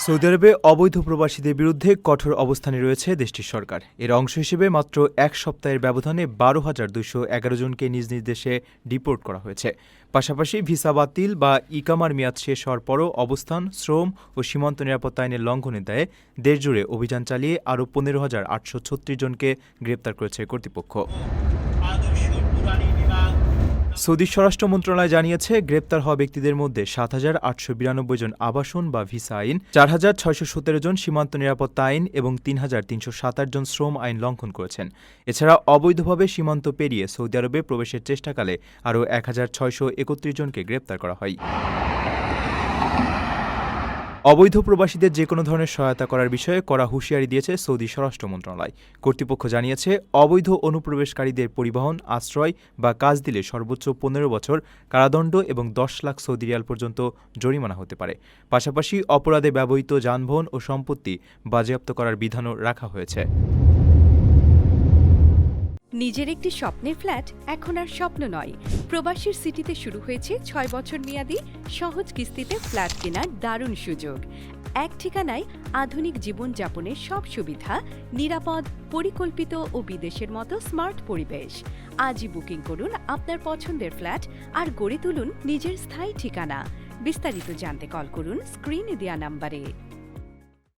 Saudi আরবে অবৈধ প্রবাসীদের বিরুদ্ধে কঠোর অবস্থানে রয়েছে দেশটির সরকার। এর অংশ হিসেবে মাত্র এক সপ্তাহের ব্যবধানে ১২,২১১ জনকে নিজ নিজ দেশে ডিপোর্ট করা হয়েছে। পাশাপাশি ভিসা বাতিল বা ইকামার মেয়াদ শেষ হওয়ার পরও অবস্থান, শ্রম ও সীমান্ত নিরাপত্তা আইনের লঙ্ঘনের দায়ে দেশজুড়ে অভিযান চালিয়ে আরও ১৫,৮৩৬ জনকে গ্রেপ্তার করেছে কর্তৃপক্ষ। সৌদি স্বরাষ্ট্র মন্ত্রণালয় জানিয়েছে, গ্রেপ্তার হওয়া ব্যক্তিদের মধ্যে ৭,৮৯২ জন আবাসন বা ভিসা আইন, ৪,৬১৭ জন সীমান্ত নিরাপত্তা আইন এবং ৩,৩২৭ জন শ্রম আইন লঙ্ঘন করেছেন। এছাড়া অবৈধভাবে সীমান্ত পেরিয়ে সৌদি আরবে প্রবেশের চেষ্টাকালে আরও ১,৬৩১ জনকে গ্রেপ্তার করা হয়। অবৈধ প্রবাসীদের যেকোনো ধরনের সহায়তা করার বিষয়ে কড়া হুঁশিয়ারি দিয়েছে সৌদি স্বরাষ্ট্র মন্ত্রণালয়। কর্তৃপক্ষ জানিয়েছে, অবৈধ অনুপ্রবেশকারীদের পরিবহন, আশ্রয় বা কাজ দিলে সর্বোচ্চ ১৫ বছর কারাদণ্ড এবং ১০ লাখ সৌদি রিয়াল পর্যন্ত জরিমানা হতে পারে। পাশাপাশি অপরাধে ব্যবহৃত যানবাহন ও সম্পত্তি বাজেয়াপ্ত করার বিধানও রাখা হয়েছে। নিজের একটি স্বপ্নের ফ্ল্যাট এখন আর স্বপ্ন নয়। প্রবাসীর সিটিতে শুরু হয়েছে ৬ বছর মেয়াদী সহজ কিস্তিতে ফ্ল্যাট কেনার দারুণ সুযোগ। এক ঠিকানায় আধুনিক জীবনযাপনের সব সুবিধা, নিরাপদ, পরিকল্পিত ও বিদেশের মতো স্মার্ট পরিবেশ। আজই বুকিং করুন আপনার পছন্দের ফ্ল্যাট আর গড়ে তুলুন নিজের স্থায়ী ঠিকানা। বিস্তারিত জানতে কল করুন স্ক্রিনে দেয়া নাম্বারে।